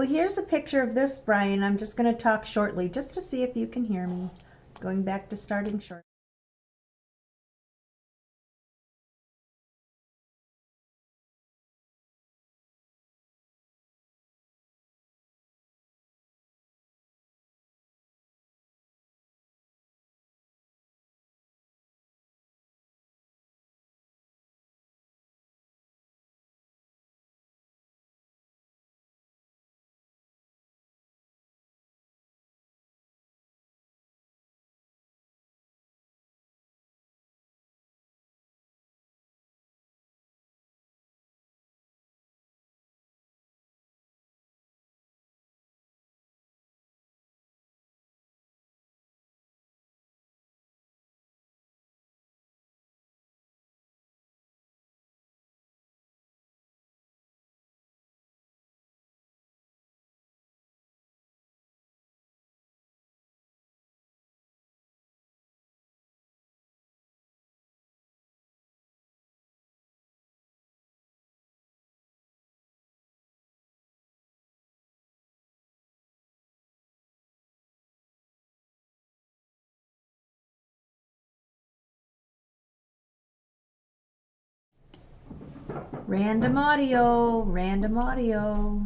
Well, here's a picture of this, Brian. I'm just going to talk shortly just to see if you can hear me. Going back to starting short. Random audio, random audio.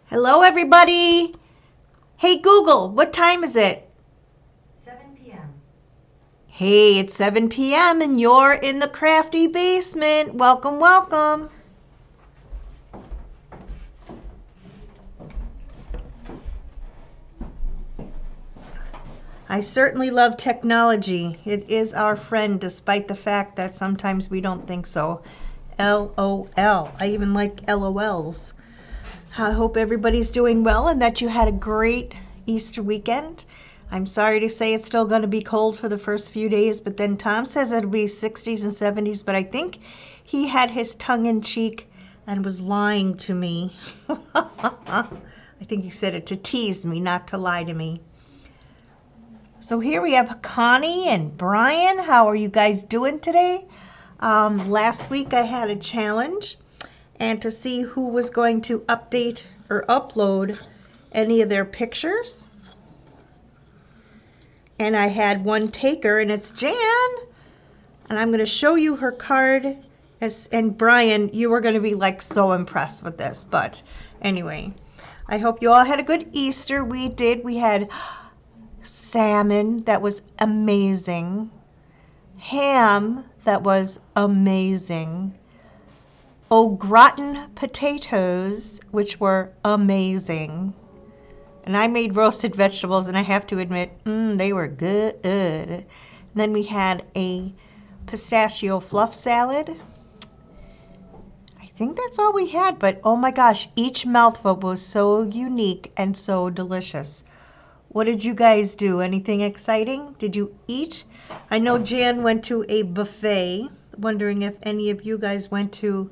Hello, everybody. Hey, Google, what time is it? 7 p.m. Hey, it's 7 p.m. and you're in the crafty basement. Welcome, welcome. I certainly love technology. It is our friend, despite the fact that sometimes we don't think so. LOL. I even like LOLs. I hope everybody's doing well and that you had a great Easter weekend. I'm sorry to say it's still going to be cold for the first few days, but then Tom says it'll be 60s and 70s, but I think he had his tongue in cheek and was lying to me. I think he said it to tease me, not to lie to me. So here we have Connie and Brian. How are you guys doing today? Last week I had a challenge, and to see who was going to update or upload any of their pictures. And I had one taker, and it's Jan. And I'm going to show you her card. And Brian, you are going to be like so impressed with this. But anyway, I hope you all had a good Easter. We did. We had salmon that was amazing. Ham that was amazing. Au gratin potatoes, which were amazing. And I made roasted vegetables, and I have to admit, they were good. And then we had a pistachio fluff salad. I think that's all we had, but oh my gosh, each mouthful was so unique and so delicious. What did you guys do? Anything exciting? Did you eat? I know Jan went to a buffet. Wondering if any of you guys went to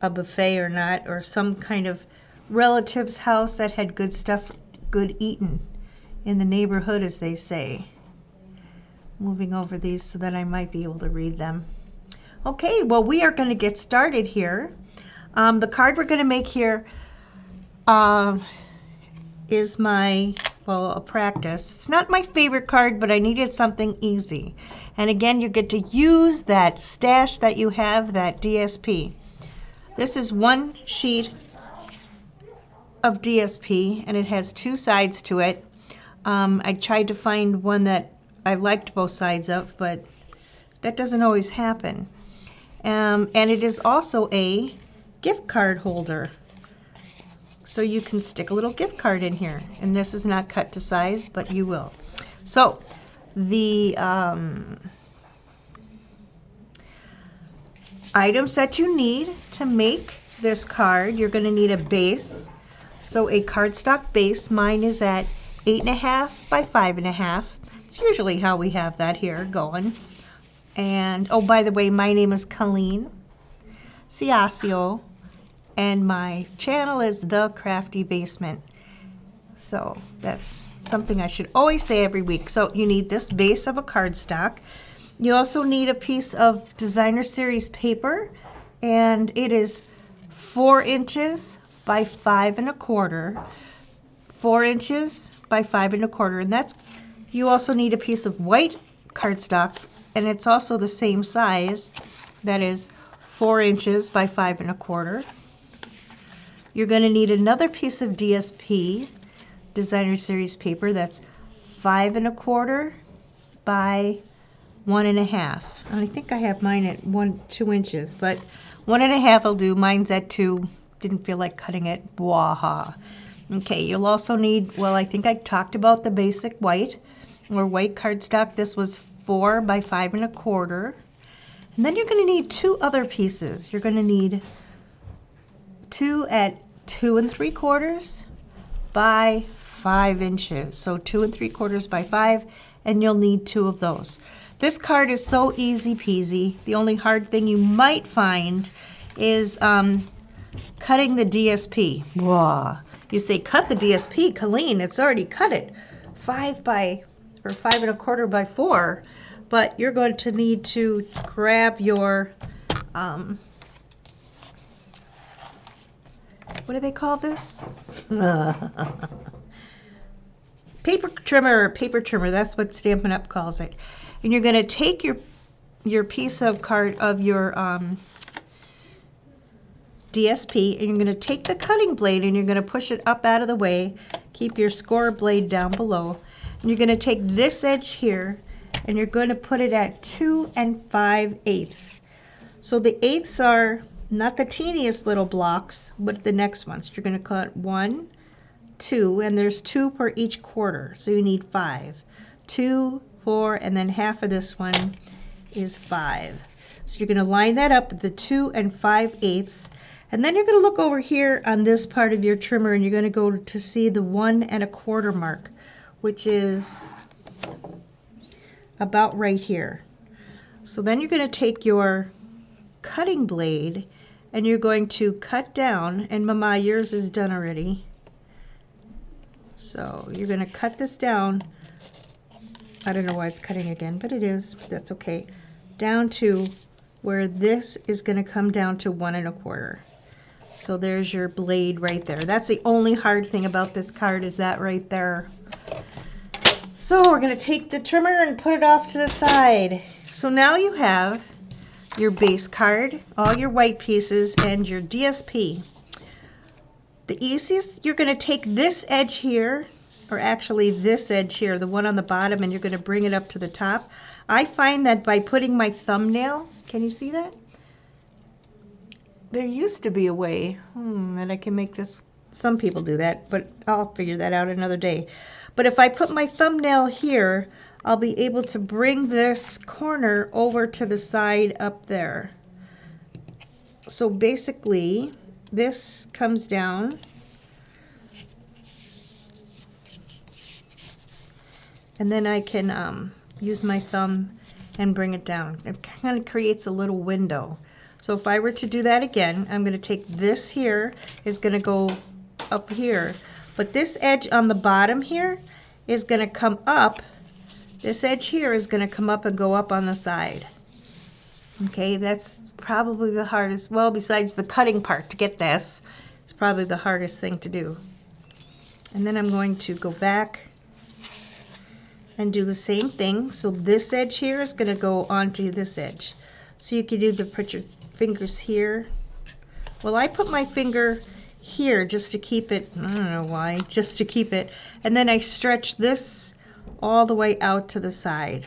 a buffet or not, or some kind of relative's house that had good stuff, good eating in the neighborhood, as they say. Moving over these so that I might be able to read them. Okay, well, we are going to get started here. The card we're going to make here is my, well, a practice. It's not my favorite card, but I needed something easy. And again, you get to use that stash that you have, that DSP. This is one sheet of DSP, and it has two sides to it. I tried to find one that I liked both sides of, but that doesn't always happen. And it is also a gift card holder. So you can stick a little gift card in here. And this is not cut to size, but you will. So the items that you need to make this card, you're going to need a base. So a cardstock base, mine is at 8.5 by 5.5. It's usually how we have that here going. And oh, by the way, my name is Colleen Ciascio, and my channel is The Crafty Basement. So that's something I should always say every week. So you need this base of a cardstock. You also need a piece of designer series paper, and it is 4 inches by 5.25. 4 inches by 5.25, and that's, you also need a piece of white cardstock, and it's also the same size. That is 4 inches by 5.25. You're going to need another piece of DSP, designer series paper, that's 5.25 by 1.5. I think I have mine at 2 inches, but 1.5 will do. Mine's at 2. Didn't feel like cutting it. Waha. Okay, you'll also need, well, I think I talked about the basic white or white cardstock. This was 4 by 5.25. And then you're going to need 2 other pieces. You're going to need 2 at 2 3/4 by 5 inches. So 2 3/4 by 5, and you'll need 2 of those. This card is so easy peasy. The only hard thing you might find is cutting the DSP. Whoa. You say, cut the DSP, Colleen, it's already cut it. 5 by, or 5.25 by 4. But you're going to need to grab your, what do they call this? Paper trimmer, that's what Stampin' Up! Calls it. And you're going to take your piece of card of your DSP, and you're going to take the cutting blade and you're going to push it up out of the way. Keep your score blade down below. And you're going to take this edge here and you're going to put it at 2 5/8. So the eighths are not the teeniest little blocks, but the next ones. You're going to cut 1, 2, and there's 2 per each quarter. So you need 5. 2, 4, and then half of this one is 5. So you're going to line that up with the 2 5/8. And then you're going to look over here on this part of your trimmer and you're going to go to see the 1 1/4 mark, which is about right here. So then you're going to take your cutting blade and you're going to cut down, and Mama, yours is done already. So you're going to cut this down. I don't know why it's cutting again, but it is. That's okay. Down to where this is going to come down to 1 1/4. So there's your blade right there. That's the only hard thing about this card, is that right there. So we're going to take the trimmer and put it off to the side. So now you have your base card, all your white pieces, and your DSP. The easiest, you're going to take this edge here, or actually this edge here, the one on the bottom, and you're going to bring it up to the top. I find that by putting my thumbnail, can you see that? There used to be a way that I can make this, some people do that, but I'll figure that out another day. But if I put my thumbnail here, I'll be able to bring this corner over to the side up there. So basically, this comes down. And then I can use my thumb and bring it down. It kind of creates a little window. So if I were to do that again, I'm going to take this here, is going to go up here. But this edge on the bottom here is going to come up. This edge here is going to come up and go up on the side. Okay, that's probably the hardest, well, besides the cutting part to get this, it's probably the hardest thing to do. And then I'm going to go back and do the same thing. So this edge here is going to go onto this edge. So you could either put your fingers here. Well, I put my finger here just to keep it, I don't know why, just to keep it. And then I stretch this all the way out to the side.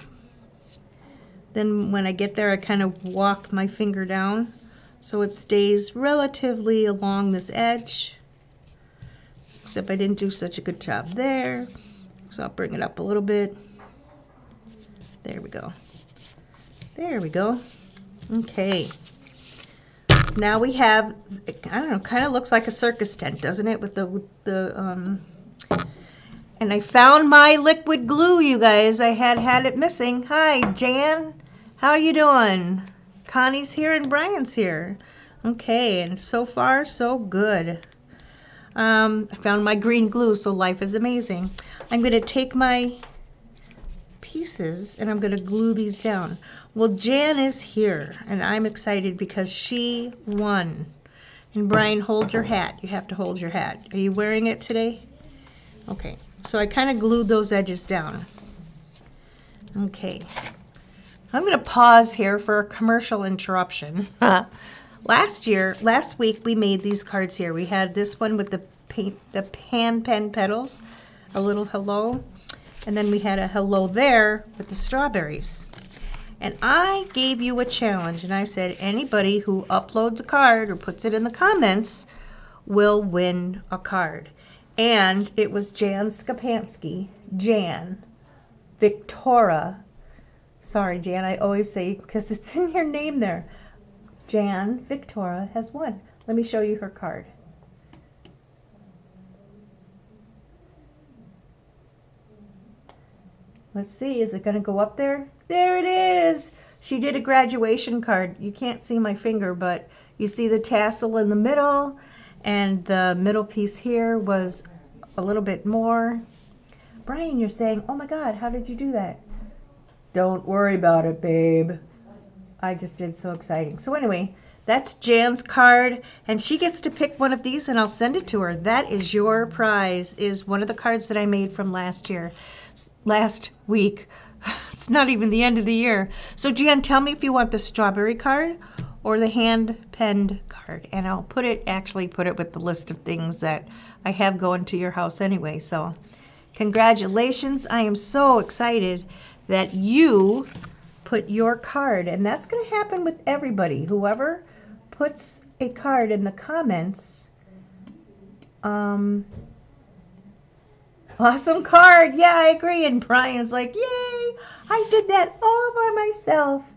Then when I get there, I kind of walk my finger down so it stays relatively along this edge. Except I didn't do such a good job there. So I'll bring it up a little bit. There we go. There we go. Okay. Now we have, I don't know, kind of looks like a circus tent, doesn't it? With and I found my liquid glue, you guys. I had it missing. Hi, Jan. How are you doing? Connie's here and Brian's here. Okay, and so far, so good. I found my green glue, so life is amazing. I'm going to take my pieces and I'm going to glue these down. Well, Jan is here, and I'm excited because she won. And Brian, hold your hat. You have to hold your hat. Are you wearing it today? Okay, so I kind of glued those edges down. Okay, I'm going to pause here for a commercial interruption. Last week, we made these cards here. We had this one with the hand pen petals, a little hello, and then we had a hello there with the strawberries. And I gave you a challenge, and I said anybody who uploads a card or puts it in the comments will win a card. And it was Jan Skapansky, Jan, Victoria. Sorry, Jan, I always say, because it's in your name there. Jan Victoria has won. Let me show you her card. Let's see, is it going to go up there? There it is. She did a graduation card. You can't see my finger, but you see the tassel in the middle, and the middle piece here was a little bit more. Brian, you're saying, oh my God, how did you do that? Don't worry about it, babe. I just did so exciting. So anyway, that's Jan's card, and she gets to pick one of these, and I'll send it to her. That is your prize, is one of the cards that I made from last week. It's not even the end of the year. So Jan, tell me if you want the strawberry card or the hand-penned card, and I'll actually put it with the list of things that I have going to your house anyway. So congratulations. I am so excited that you put your card, and that's going to happen with everybody. Whoever puts a card in the comments, awesome card. Yeah, I agree. And Brian's like, yay, I did that all by myself.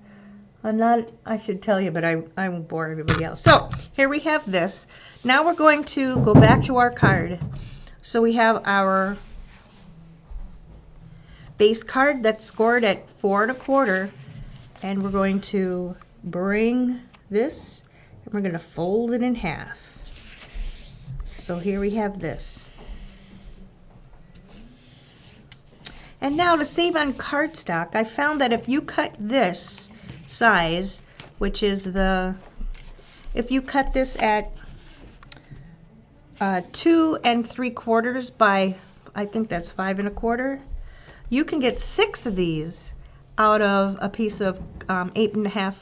I should tell you, but I won't bore everybody else. So here we have this. Now we're going to go back to our card. So we have our base card that's scored at 4 1/4, and we're going to bring this and we're going to fold it in half. So here we have this. And now to save on cardstock, I found that if you cut this size, which is if you cut this at 2 3/4 by, I think that's 5 1/4, you can get 6 of these out of a piece of 8 1/2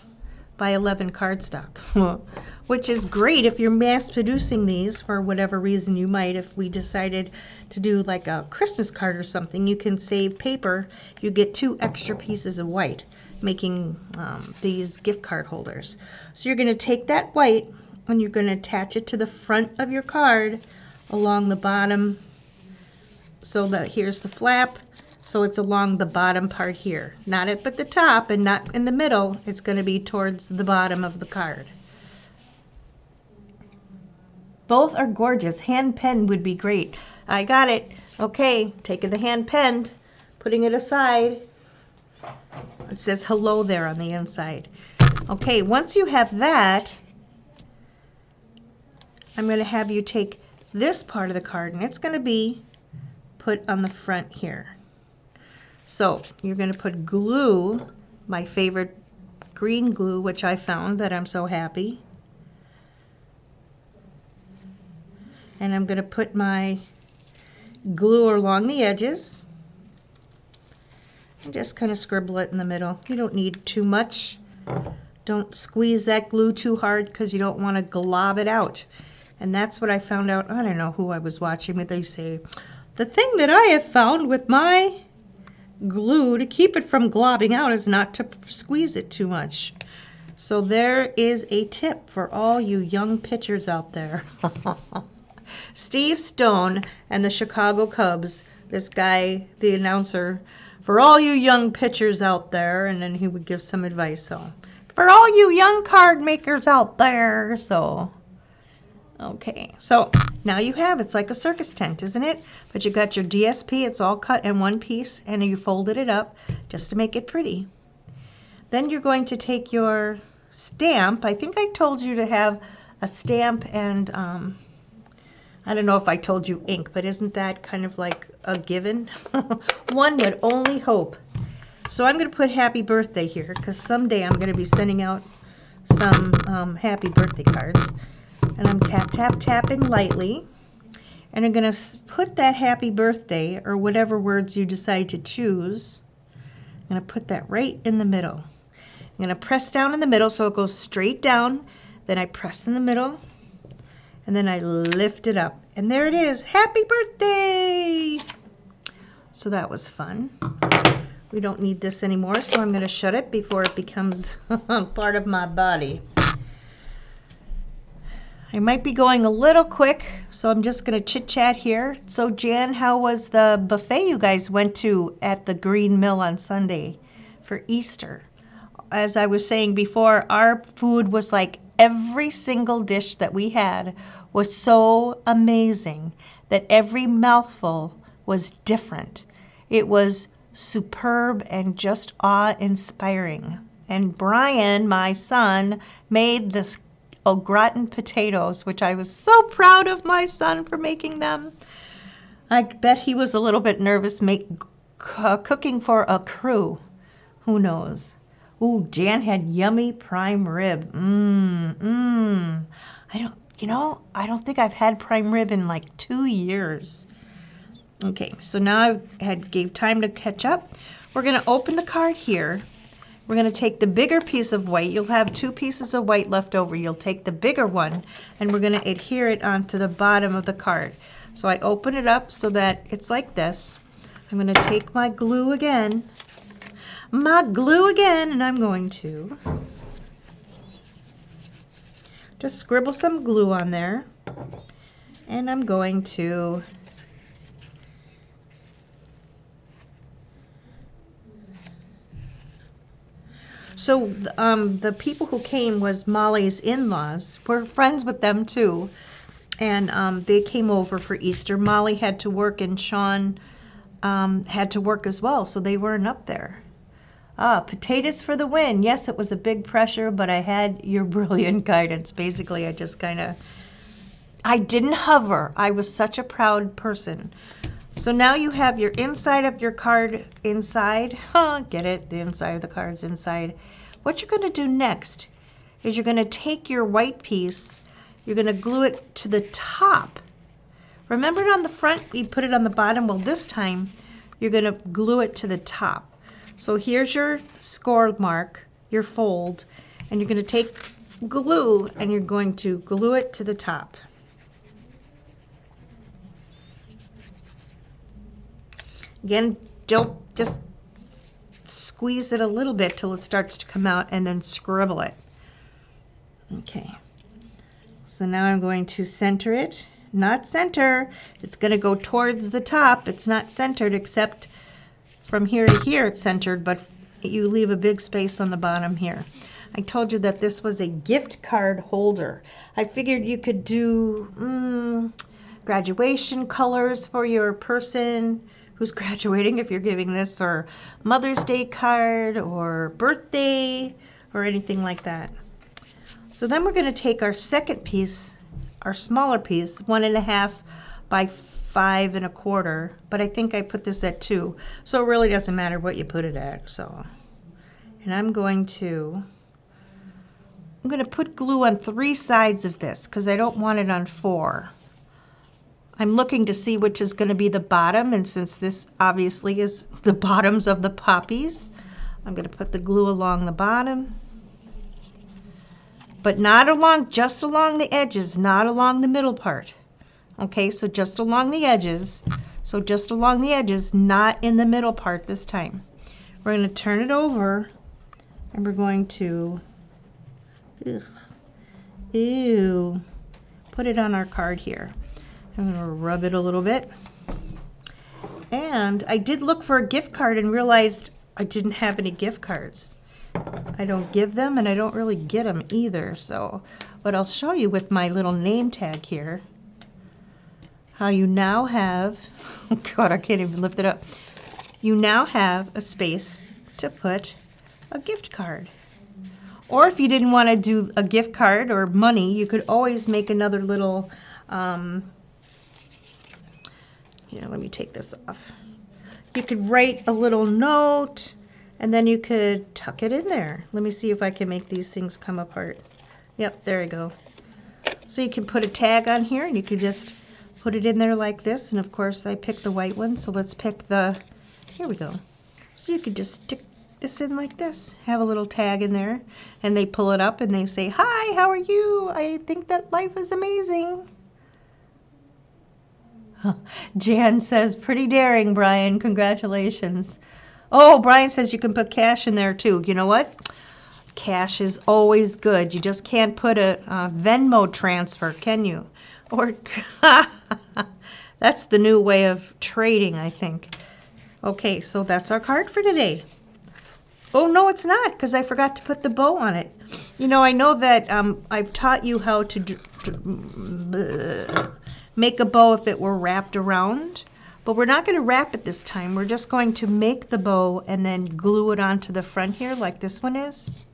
by 11 cardstock, which is great if you're mass producing these for whatever reason you might. If we decided to do like a Christmas card or something, you can save paper. You get 2 extra pieces of white, making these gift card holders. So you're going to take that white and you're going to attach it to the front of your card along the bottom, so that here's the flap. So it's along the bottom part here, not up at the top and not in the middle. It's going to be towards the bottom of the card. Both are gorgeous. Hand pen would be great. I got it. Okay, taking the hand pen, putting it aside. It says hello there on the inside. Okay, once you have that, I'm going to have you take this part of the card, and it's going to be put on the front here. So you're going to put glue, my favorite green glue, which I found that I'm so happy. And I'm going to put my glue along the edges and just kind of scribble it in the middle. You don't need too much. Don't squeeze that glue too hard because you don't want to glob it out. And that's what I found out. I don't know who I was watching, but they say, the thing that I have found with my glue to keep it from globbing out is not to squeeze it too much. So there is a tip for all you young pitchers out there. Steve Stone and the Chicago Cubs, this guy, the announcer, for all you young pitchers out there, and then he would give some advice. So, for all you young card makers out there, so, okay. So, now you have, it's like a circus tent, isn't it? But you got your DSP, it's all cut in one piece, and you folded it up just to make it pretty. Then you're going to take your stamp. I think I told you to have a stamp and, I don't know if I told you ink, but isn't that kind of like a given? One would only hope. So I'm going to put happy birthday here because someday I'm going to be sending out some happy birthday cards. And I'm tapping lightly. And I'm going to put that happy birthday or whatever words you decide to choose. I'm going to put that right in the middle. I'm going to press down in the middle so it goes straight down. Then I press in the middle. And then I lift it up. And there it is. Happy birthday! So that was fun. We don't need this anymore, so I'm going to shut it before it becomes part of my body. I might be going a little quick, so I'm just going to chit-chat here. So, Jan, how was the buffet you guys went to at the Green Mill on Sunday for Easter? As I was saying before, our food was like every single dish that we had was so amazing that every mouthful was different. It was superb and just awe-inspiring. And Brian, my son, made this au gratin potatoes, which I was so proud of my son for making them. I bet he was a little bit nervous cooking for a crew. Who knows? Ooh, Jan had yummy prime rib. I don't think I've had prime rib in like 2 years. Okay, so now I gave time to catch up. We're going to open the card here. We're going to take the bigger piece of white. You'll have 2 pieces of white left over. You'll take the bigger one, and we're going to adhere it onto the bottom of the card. So I open it up so that it's like this. I'm going to take my glue again. And I'm going to just scribble some glue on there. And I'm going to the people who came was Molly's in-laws. We're friends with them too. And they came over for Easter. Molly had to work and Sean had to work as well, so they weren't up there. Potatoes for the win. Yes, it was a big pressure, but I had your brilliant guidance. Basically, I didn't hover. I was such a proud person. So now you have your inside of your card inside. Get it? The inside of the card's inside. What you're going to do next is you're going to take your white piece, you're going to glue it to the top. Remember it on the front, you put it on the bottom? Well, this time you're going to glue it to the top. So here's your score mark, your fold, and you're going to take glue and you're going to glue it to the top. Again, don't just squeeze it a little bit till it starts to come out and then scribble it. Okay, so now I'm going to center it. Not center, it's going to go towards the top. It's not centered except from here to here it's centered, but you leave a big space on the bottom here. I told you that this was a gift card holder. I figured you could do graduation colors for your person who's graduating if you're giving this, or Mother's Day card, or birthday, or anything like that. So then we're going to take our second piece, our smaller piece, 1.5 by 5 1/4, but I think I put this at 2, so it really doesn't matter what you put it at. So, and I'm going to put glue on 3 sides of this because I don't want it on 4. I'm looking to see which is going to be the bottom, and since this obviously is the bottoms of the poppies, I'm going to put the glue along the bottom, but not along, just along the edges, not along the middle part. Okay, so just along the edges So just along the edges, not in the middle part this time. We're going to turn it over and we're going to put it on our card here. I'm going to rub it a little bit. And I did look for a gift card and realized I didn't have any gift cards. I don't give them and I don't really get them either. So, but I'll show you with my little name tag here how you now have, oh God, I can't even lift it up. You now have a space to put a gift card. Or if you didn't want to do a gift card or money, you could always make another little, here, let me take this off. You could write a little note and then you could tuck it in there. Let me see if I can make these things come apart. Yep, there you go. So you can put a tag on here and you could just put it in there like this. And of course I picked the white one, so let's pick the, here we go. So you could just stick this in like this, have a little tag in there, and they pull it up and they say, "Hi, how are you? I think that life is amazing." Jan says, "Pretty daring, Brian. Congratulations." Oh, Brian says you can put cash in there too. You know what? Cash is always good. You just can't put a Venmo transfer, can you? Or that's the new way of trading, I think. Okay, so that's our card for today. Oh, no, it's not, because I forgot to put the bow on it. You know, I know that I've taught you how to make a bow if it were wrapped around, but we're not going to wrap it this time. We're just going to make the bow and then glue it onto the front here like this one is.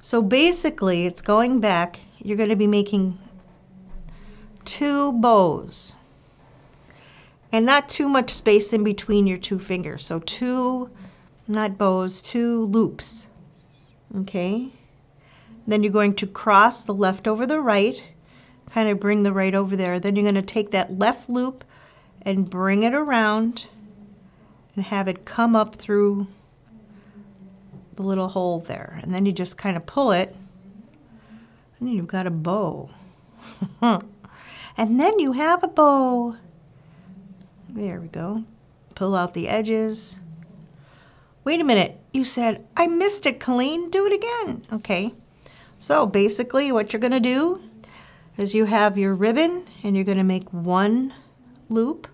So basically, it's going back. You're going to be making 2 bows and not too much space in between your 2 fingers. So 2, not bows, 2 loops. Okay. Then you're going to cross the left over the right, kind of bring the right over there. Then you're going to take that left loop and bring it around and have it come up through the little hole there. And then you just kind of pull it and you've got a bow. And then you have a bow. There we go. Pull out the edges. Wait a minute. You said, "I missed it, Colleen. Do it again." Okay. So basically what you're going to do is you have your ribbon and you're going to make 1 loop.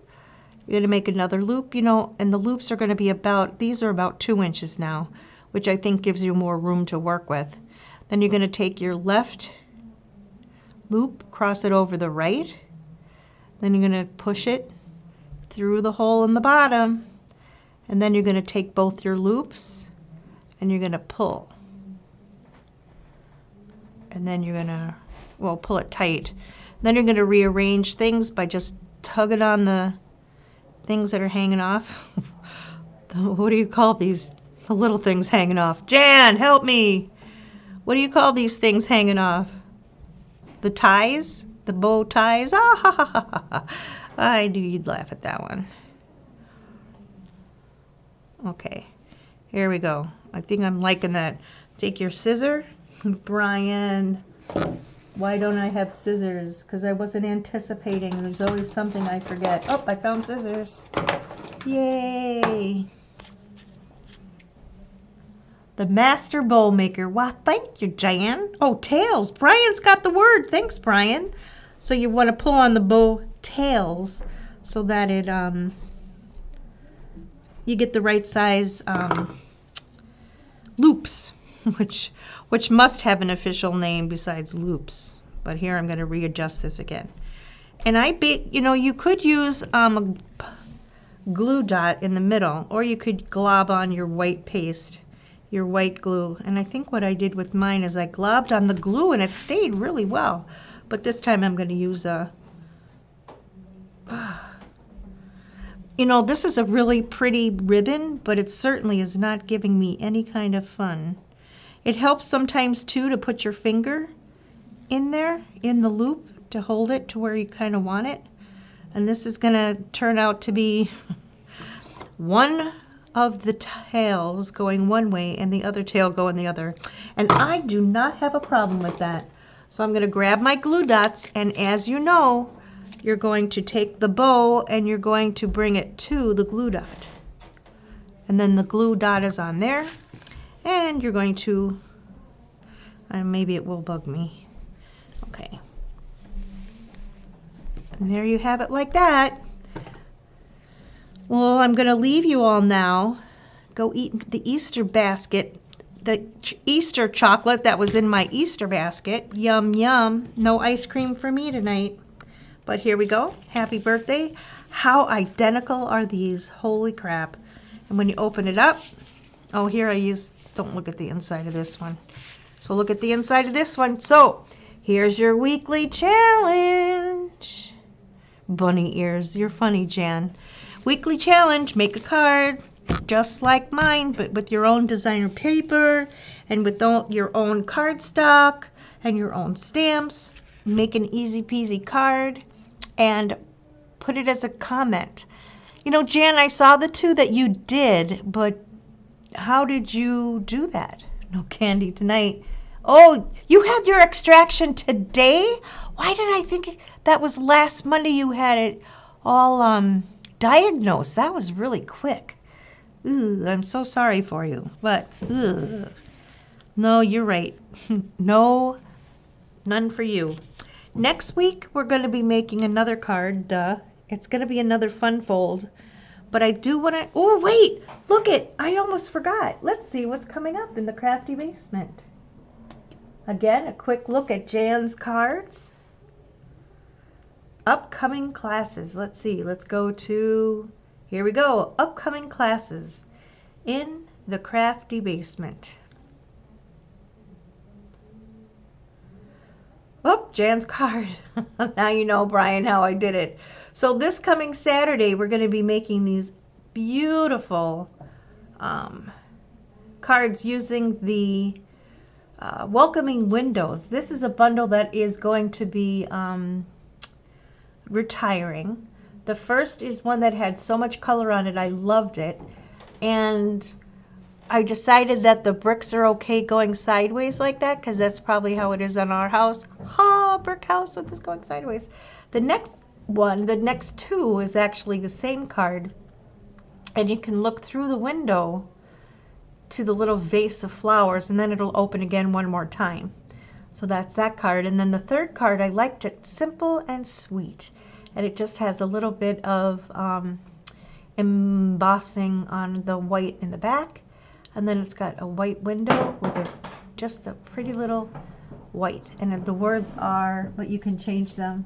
You're going to make another loop, you know, and the loops are going to be about, these are about 2 inches now, which I think gives you more room to work with. Then you're going to take your left loop, cross it over the right. Then you're going to push it through the hole in the bottom. And then you're going to take both your loops and you're going to pull. And then you're going to, well, pull it tight. Then you're going to rearrange things by just tugging on the things that are hanging off. What do you call these? The little things hanging off. Jan, help me. What do you call these things hanging off? The ties? The bow ties? Ah, ha, ha, ha, ha. I knew you'd laugh at that one. Okay, here we go. I think I'm liking that. Take your scissor. Brian, why don't I have scissors? Because I wasn't anticipating. There's always something I forget. Oh, I found scissors. Yay. The master bow maker. Wow, thank you, Jan. Oh, tails. Brian's got the word. Thanks, Brian. So you want to pull on the bow tails so that it you get the right size loops, which must have an official name besides loops. But here I'm going to readjust this again. And you know, you could use a glue dot in the middle, or you could glob on your white paste, your white glue. And I think what I did with mine is I globbed on the glue and it stayed really well. But this time I'm going to use a you know, this is a really pretty ribbon, but it certainly is not giving me any kind of fun. It helps sometimes too to put your finger in there, in the loop, to hold it to where you kind of want it. And this is going to turn out to be one of the tails going one way and the other tail going the other. And I do not have a problem with that. So I'm going to grab my glue dots, and as you know, you're going to take the bow and you're going to bring it to the glue dot. And then the glue dot is on there. And you're going to, maybe it will bug me. Okay. And there you have it like that. Well, I'm going to leave you all now. Go eat the Easter basket, the Easter chocolate that was in my Easter basket. Yum, yum. No ice cream for me tonight. But here we go. Happy birthday. How identical are these? Holy crap. And when you open it up, oh, here I use, don't look at the inside of this one. So look at the inside of this one. So here's your weekly challenge. Bunny ears. You're funny, Jan. Weekly challenge. Make a card just like mine, but with your own designer paper and with your own cardstock and your own stamps. Make an easy peasy card and put it as a comment. You know, Jan, I saw the two that you did, but how did you do that? No candy tonight. Oh, you had your extraction today? Why did I think that was last Monday you had it all diagnosed? That was really quick. Ooh, I'm so sorry for you, but no, you're right. No, none for you. Next week, we're going to be making another card, duh. It's going to be another fun fold, but I do want to, oh, wait, look it, I almost forgot. Let's see what's coming up in the crafty basement. Again, a quick look at Jan's cards. Upcoming classes, let's see, let's go to, here we go, upcoming classes in the crafty basement. Oh, Jan's card. Now you know, Brian, how I did it. So this coming Saturday, we're going to be making these beautiful cards using the welcoming windows. This is a bundle that is going to be retiring. The first is one that had so much color on it. I loved it. And I decided that the bricks are okay going sideways like that because that's probably how it is on our house. Ha, brick house with this going sideways. The next one, the next two is actually the same card. And you can look through the window to the little vase of flowers and then it'll open again one more time. So that's that card. And then the third card, I liked it simple and sweet. And it just has a little bit of embossing on the white in the back. And then it's got a white window with just a pretty little white. And the words are, but you can change them.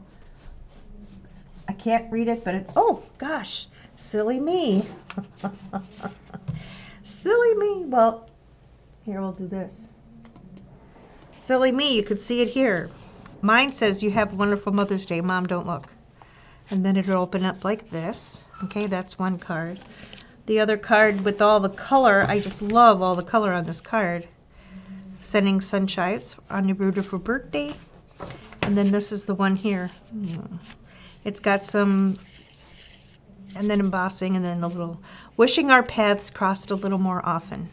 I can't read it, but oh gosh, silly me. Silly me. Well, here we'll do this. Silly me, you could see it here. Mine says, you have a wonderful Mother's Day. Mom, don't look. And then it'll open up like this. Okay, that's one card. The other card with all the color, I just love all the color on this card. Sending sunshines on your beautiful birthday. And then this is the one here. It's got some, and then embossing, and then the little, wishing our paths crossed a little more often.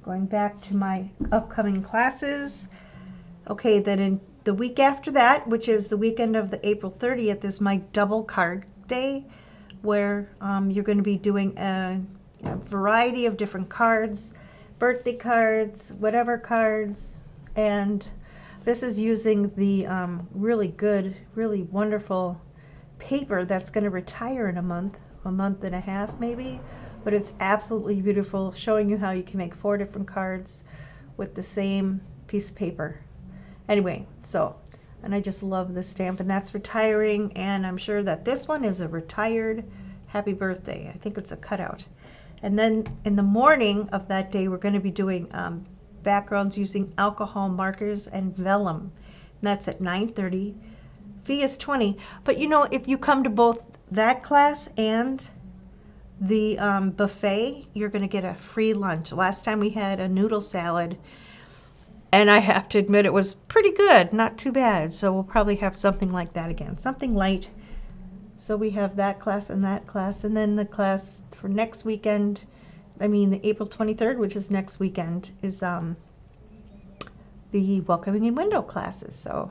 Going back to my upcoming classes. Okay, then in the week after that, which is the weekend of the April 30th, is my double card day, where you're going to be doing a variety of different cards, birthday cards, whatever cards, and this is using the really good, really wonderful paper that's going to retire in a month and a half maybe, but it's absolutely beautiful, showing you how you can make 4 different cards with the same piece of paper. Anyway, so, and I just love this stamp, and that's retiring, and I'm sure that this one is a retired happy birthday. I think it's a cutout. And then in the morning of that day, we're going to be doing backgrounds using alcohol markers and vellum. And that's at 9:30. Fee is $20. But you know, if you come to both that class and the buffet, you're going to get a free lunch. Last time we had a noodle salad, and I have to admit it was pretty good, not too bad. So we'll probably have something like that again, something light. So we have that class, and then the class for next weekend, I mean the April 23rd, which is next weekend, is the welcoming in window classes. So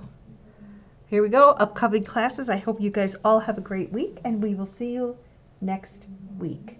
Here we go, upcoming classes. I hope you guys all have a great week, and we will see you next week.